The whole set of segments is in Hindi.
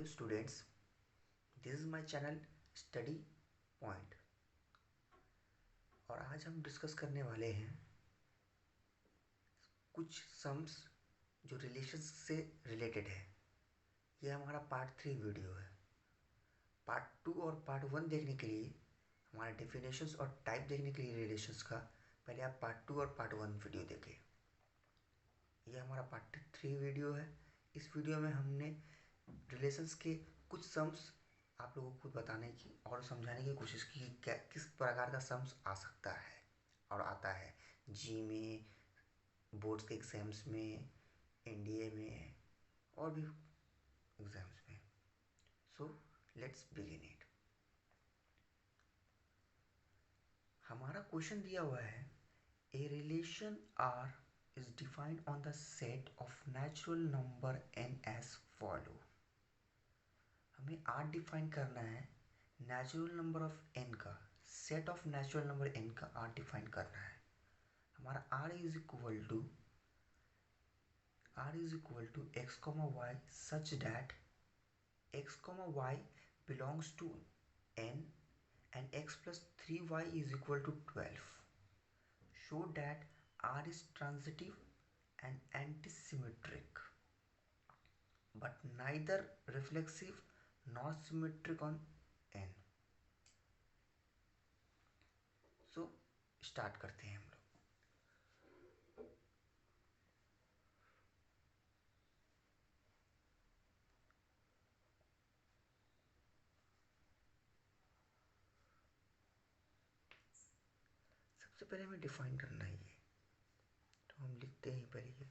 Students, this is my channel study point और आज हम डिस्कस करने वाले हैं कुछ सम्स जो रिलेशंस से रिलेटेड है। ये हमारा पार्ट 3 वीडियो है। पार्ट 2 और पार्ट 1 देखने के लिए, हमारा डेफिनेशंस और टाइप देखने के लिए रिलेशंस का, पहले आप पार्ट 2 और पार्ट 1 वीडियो देखें। ये हमारा पार्ट 3 वीडियो है। इस वीडियो में हमने रिलेशंस के कुछ सम्स आप लोगों को बताने की और समझाने की कोशिश की कि क्या किस प्रकार का सम्स आ सकता है और आता है जी में, बोर्ड्स के एग्ज़ाम्स में, एनडीए में और भी एग्ज़ाम्स में। So let's begin it. हमारा क्वेश्चन दिया हुआ है, A relation R is defined on the set of natural number N as follow. हमें आर डिफाइन करना है नेचुरल नंबर ऑफ एन का, set of natural number N का आर डिफाइन करना है। हमारा R is equal to X comma Y such that X comma Y belongs to N and x plus 3y is equal to 12. Show that R is transitive and antisymmetric, but neither reflexive nor symmetric on n. So start करते हैं हम लोग। सबसे पहले हमें डिफाइन करना है ये, तो हम लिखते हैं पहले ये।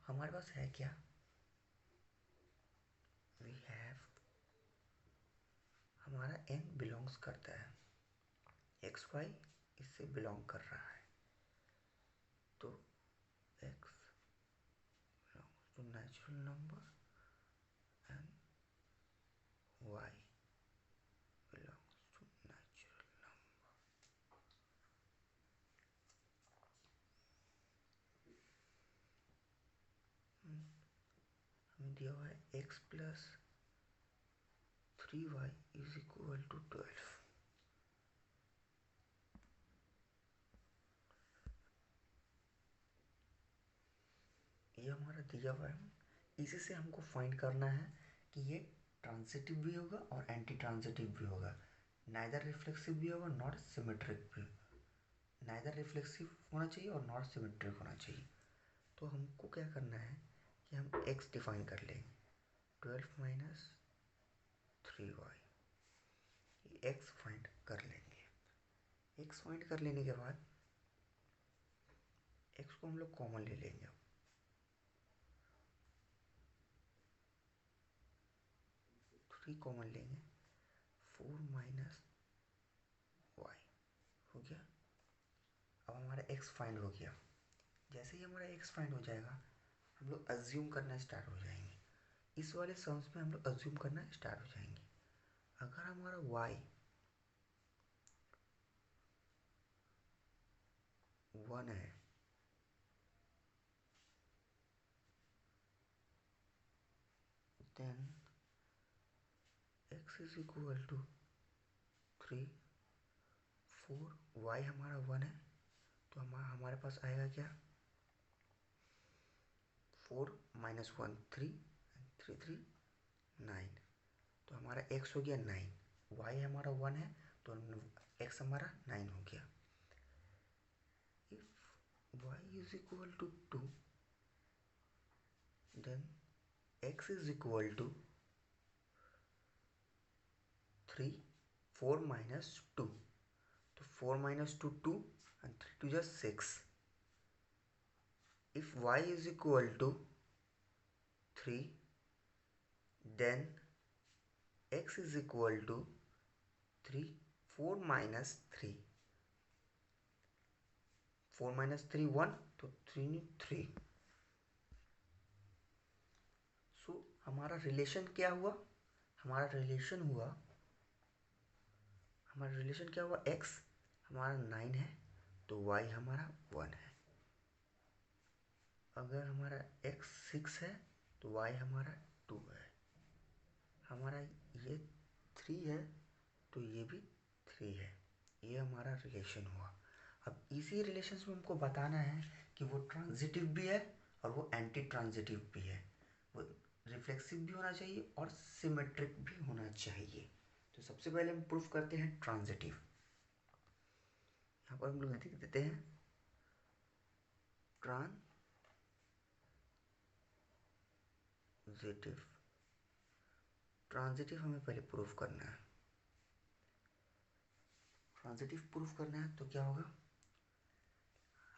हमारे पास है क्या, वी हैव, हमारा n बिलोंग्स करता है, एक्स वाई इससे बिलोंग कर रहा है, तो x belongs to natural number and y belongs to natural number. हमें दिया हुआ है x plus 3y is equal to 12। ये हमारा दिया हुआ है। इसी से हमको फाइंड करना है कि ये ट्रांजिटिव भी होगा और एंटी ट्रांजिटिव भी होगा, नाइदर रिफ्लेक्सिव भी होगा, नॉट सिमेट्रिक भी, नाइदर रिफ्लेक्सिव होना चाहिए और नॉट सिमेट्रिक होना चाहिए। तो हमको क्या करना है कि हम x डिफाइन कर लेंगे, 12 माइनस 3y, x फाइंड कर लेंगे। x फाइंड कर लेने के बाद x को हम लोग कॉमन ले लेंगे। 3 कॉमन लेंगे, 4 माइनस वाई हो गया। अब हमारा x फाइंड हो गया। जैसे ही हमारा x फाइंड हो जाएगा, हम लोग अज्यूम करना स्टार्ट हो जाएंगे। इस वाले सम्स में हम लोग अज्यूम करना स्टार्ट हो जाएंगे। अगर हमारा y 1 है, then x is equal to 3, 4, y हमारा 1 है, तो हमारे पास आएगा क्या, 4 माइनस 1 3, 3 3 9, तो हमारा x हो गया 9, y हमारा 1 है तो x हमारा 9 हो गया। If y is equal to 2, then x is equal to 3, 4 minus 2, तो 4 minus 2 2 and 3 2 just 6. If y is equal to 3, then x is equal to 3, 4 minus 3. 4 minus 3 1, तो 3 3। सो हमारा रिलेशन क्या हुआ? हमारा रिलेशन क्या हुआ? x हमारा 9 है तो y हमारा 1 है। अगर हमारा x 6 है तो y हमारा 2 है। हमारा ये 3 है तो ये भी 3 है। ये हमारा रिलेशन हुआ। अब इसी रिलेशन में हमको बताना है कि वो ट्रांजिटिव भी है और वो एंटी ट्रांजिटिव भी है, वो रिफ्लेक्सिव भी होना चाहिए और सिमेट्रिक भी होना चाहिए। तो सबसे पहले हम प्रूफ करते हैं ट्रांजिटिव। यहाँ पर हम लोग लिख देते हैं ट्रांजिटिव। ट्रांजिटिव हमें पहले प्रूफ करना है। ट्रांजिटिव प्रूफ करना है तो क्या होगा?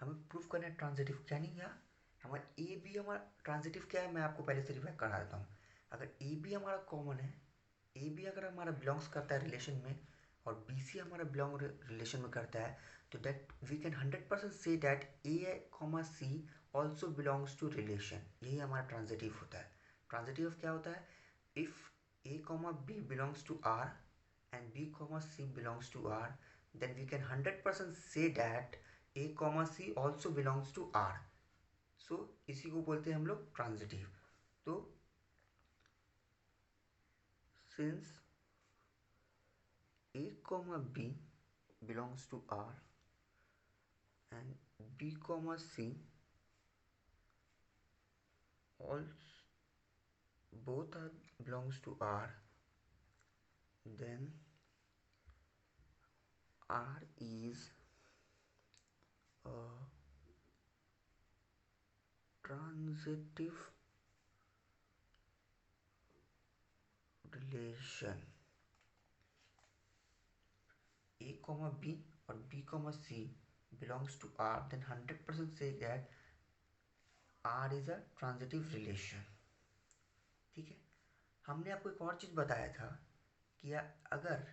हमें प्रूफ करना है ट्रांजिटिव, क्या नहीं क्या हमारा ए बी हमारा ट्रांजिटिव क्या है, मैं आपको पहले से रिवाइज करा देता हूँ। अगर ए बी हमारा कॉमन है, ए बी अगर हमारा बिलोंग्स करता है रिलेशन में और बी सी हमारा बिलोंग रिलेशन में करता है, तो that we can 100% say that a comma c also belongs to relation. यही हमारा ट्रांजिटिव होता है। ट्रांजिटिव क्या होता है? If a comma b belongs to R and b comma c belongs to r, then we can 100% say that a comma c also belongs to r. So इसी को बोलते हैं हम लोग ट्रांजिटिव। तो since a comma b belongs to r and b comma c all both are belongs to r, then r is a transitive relation। a comma b और b comma c belongs to r, then 100% say that r is a transitive relation। ठीक है। हमने आपको एक और चीज बताया था कि अगर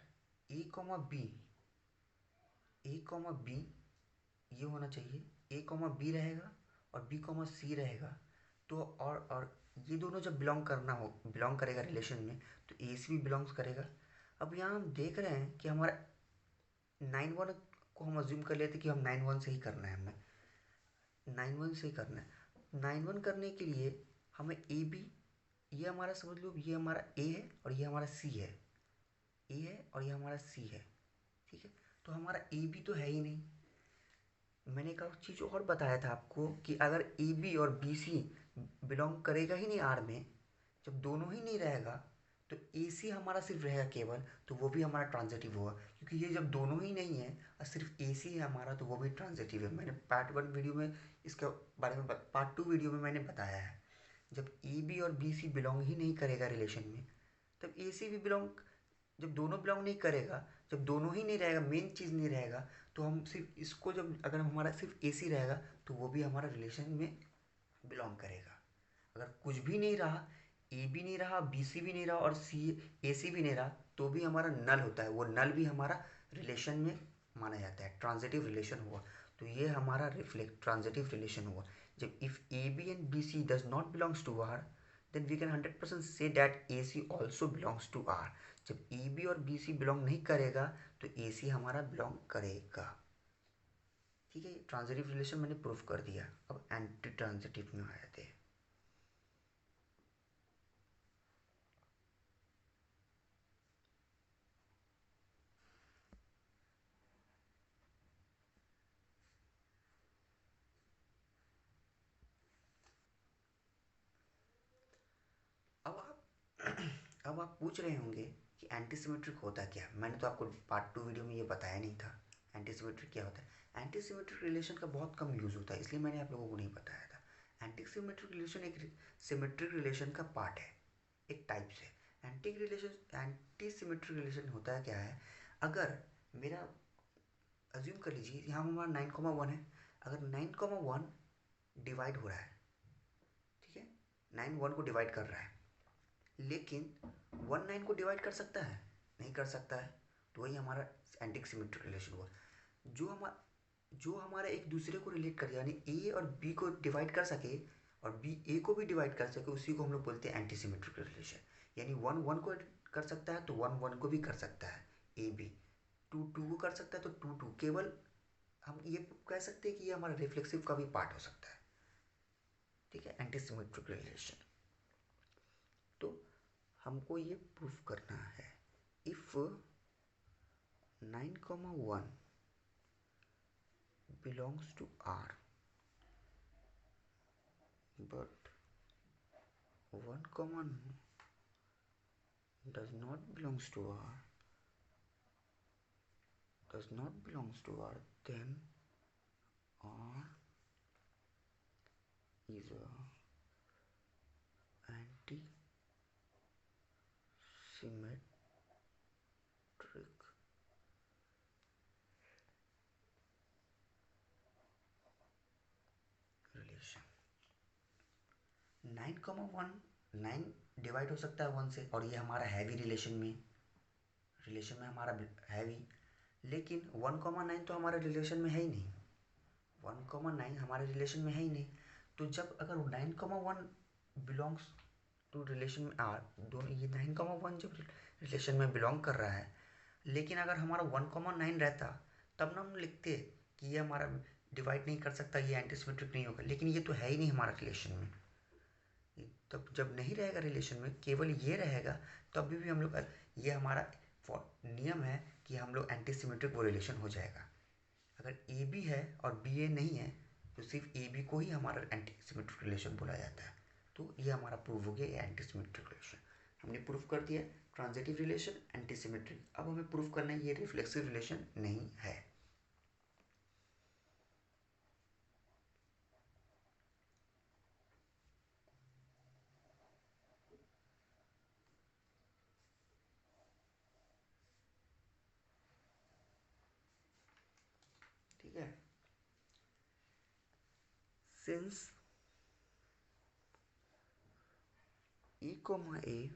a comma b ये होना चाहिए, a comma b रहेगा और b comma c रहेगा, तो और ये दोनों जब बिलोंग करेगा रिलेशन में, तो ए सी भी बिलोंग्स करेगा। अब यहाँ हम देख रहे हैं कि हमारा 9 1 को हम अज्यूम कर लेते कि हम 9 1 से ही करना है, हमें 9 1 से ही करना है। 9 1 करने के लिए हमें ए बी, ये हमारा समझ लो ये हमारा ए है और ये हमारा सी है, ए है और ये हमारा सी है। ठीक है। तो हमारा ए बी तो है ही नहीं। मैंने एक और चीज़ और बताया था आपको कि अगर ए बी और बी सी बिलोंग करेगा ही नहीं आर में, जब दोनों ही नहीं रहेगा तो ए सी हमारा सिर्फ रहेगा केवल, तो वो भी हमारा ट्रांजिटिव होगा। क्योंकि ये जब दोनों ही नहीं है और सिर्फ ए सी है हमारा, तो वो भी ट्रांजिटिव है। मैंने पार्ट 1 वीडियो में इसके बारे में पार्ट 2 वीडियो में मैंने बताया है। जब ए बी और बी सी बिलोंग ही नहीं करेगा रिलेशन में, तब ए सी भी बिलोंग, जब दोनों बिलोंग नहीं करेगा, जब दोनों ही नहीं रहेगा, मेन चीज़ नहीं रहेगा, तो हम सिर्फ इसको जब अगर हमारा सिर्फ ए सी रहेगा तो वो भी हमारा रिलेशन में बिलोंग करेगा। अगर कुछ भी नहीं रहा, ए भी नहीं रहा, बी सी भी नहीं रहा और सी ए सी भी नहीं रहा, तो भी हमारा नल होता है। वो नल भी हमारा रिलेशन में माना जाता है, ट्रांजिटिव रिलेशन हुआ। तो ये हमारा रिफ्लेक्ट ट्रांजिटिव रिलेशन हुआ। जब if a b and b c does not belongs to R, then we can 100% say that AC also belongs to R। जब AB और BC बिलोंग नहीं करेगा तो AC हमारा बिलोंग करेगा। ठीक है। ट्रांजिटिव रिलेशन मैंने प्रूफ कर दिया। अब एंटी ट्रांजिटिव में आ जाते हैं। अब आप अब आप पूछ रहे होंगे कि एंटी सिमेट्रिक होता क्या? मैंने तो आपको पार्ट 2 वीडियो में ये बताया नहीं था एंटी सिमेट्रिक क्या होता है। एंटी सिमेट्रिक रिलेशन का बहुत कम यूज़ होता है, इसलिए मैंने आप लोगों को नहीं बताया था। एंटी सिमेट्रिक रिलेशन एक सिमेट्रिक रिलेशन का पार्ट है, एक टाइप से। एंटी सिमेट्रिक रिलेशन होता है क्या है? अगर मेरा अज्यूम कर लीजिए यहाँ हमारा 9,1 है। अगर 9,1 डिवाइड हो रहा है, ठीक है, 9 1 को डिवाइड कर रहा है, लेकिन 1 9 को डिवाइड कर सकता है? नहीं कर सकता है। तो वही हमारा एंटी सिमेट्रिक रिलेशन हुआ। जो हमारा जो हमारा एक दूसरे को रिलेट कर, यानी ए और बी को डिवाइड कर सके और बी ए को भी डिवाइड कर सके, उसी को हम लोग बोलते हैं एंटी सिमेट्रिक रिलेशन। यानी वन वन को कर सकता है तो वन वन को भी कर सकता है, ए बी टू टू को कर सकता है तो टू टू, केवल हम ये कह सकते हैं कि ये हमारा रिफ्लेक्सिव का भी पार्ट हो सकता है। ठीक है, एंटी सिमेट्रिक रिलेशन। तो हमको ये प्रूफ करना है, if 9,1 belongs to R but 1, does not belongs to R, then R is a anti-symmetric relation. 9,1, 9 divide हो सकता है 1 से, और ये हमारा हैवी रिलेशन में हमारा हैवी। लेकिन 1,9 तो हमारे रिलेशन में है ही नहीं, 1,9 हमारे रिलेशन में है ही नहीं। तो जब अगर 9,1 बिलोंग्स टू रिलेशन में आर, दोनों ये 9,1 जब रिलेशन में बिलोंग कर रहा है, लेकिन अगर हमारा 1,9 रहता तब ना हम लिखते कि ये हमारा डिवाइड नहीं कर सकता, ये एंटीसिमेट्रिक नहीं होगा। लेकिन ये तो है ही नहीं हमारा रिलेशन में। तब जब नहीं रहेगा रिलेशन में, केवल ये रहेगा, तब भी हम लोग, ये हमारा नियम है कि हम लोग एंटीसिमेट्रिक वो रिलेशन हो जाएगा। अगर ए बी है और बी ए नहीं है तो सिर्फ ए बी को ही हमारा एंटीसिमेट्रिक रिलेशन बोला जाता है। तो ये हमारा प्रूव हो गया एंटीसिमेट्रिक रिलेशन। हमने प्रूफ कर दिया ट्रांजिटिव रिलेशन एंटीसिमेट्रिक। अब हमें प्रूफ करना है ये रिफ्लेक्सिव रिलेशन नहीं है। ठीक है, since A,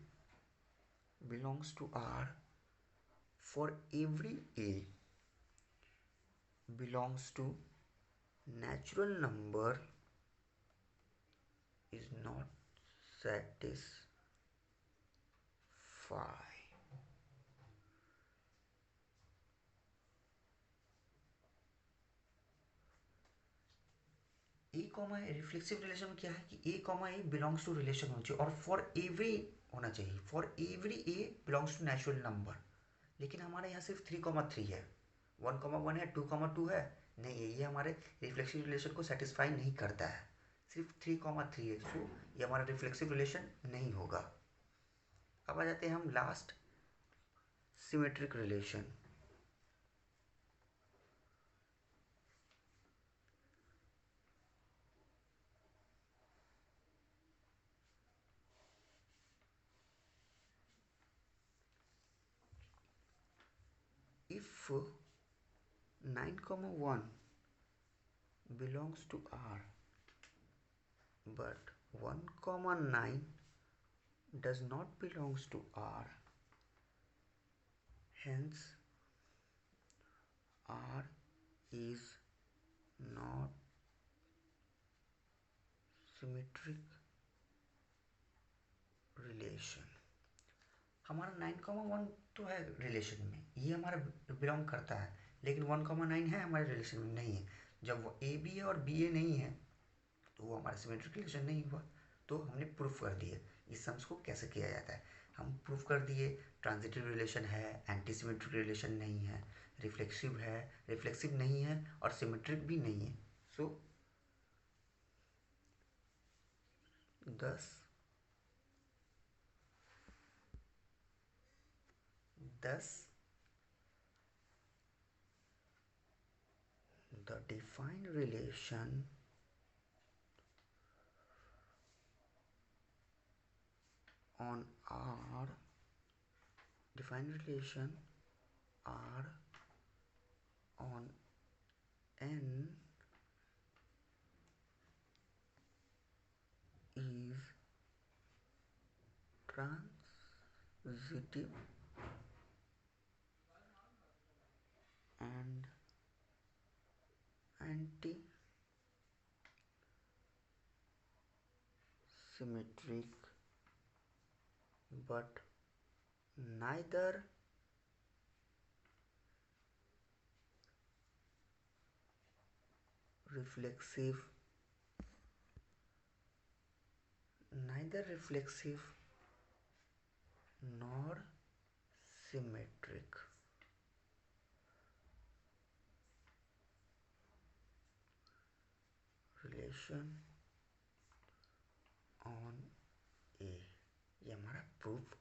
belongs to R, for every A belongs to natural number is not satisfy. A comma A reflexive relation में क्या है कि A comma A belongs to relation होना चाहिए और फॉर एवरी होना चाहिए, for every A belongs to natural number. लेकिन हमारे यहाँ सिर्फ 3,3 है, 1,1 है, 2,2 है, नहीं है, ये हमारे रिफ्लेक्सिव रिलेशन को सेटिस्फाई नहीं करता है। सिर्फ 3,3 है, सो ये हमारा रिफ्लेक्सिव रिलेशन नहीं होगा। अब आ जाते हैं हम last symmetric relation. If 9,1 belongs to R but 1,9 does not belongs to R, hence R is not symmetric relation। हमारा 9,1 तो है रिलेशन में, ये हमारा बिलोंग करता है, लेकिन 1,9 है हमारे रिलेशन में नहीं है। जब वो ए बी है और बी ए नहीं है तो वो हमारा सिमेट्रिक रिलेशन नहीं हुआ। तो हमने प्रूफ कर दिए इस सम्स को कैसे किया जाता है। हम प्रूफ कर दिए ट्रांजिटिव रिलेशन है, एंटी सिमेट्रिक रिलेशन नहीं है, रिफ्लेक्सिव है, रिफ्लेक्सिव नहीं है और सिमेट्रिक भी नहीं है। सो 10 the defined relation on R, defined relation R on N is transitive and anti symmetric but neither reflexive nor symmetric. Relation on A, ये हमारा प्रूफ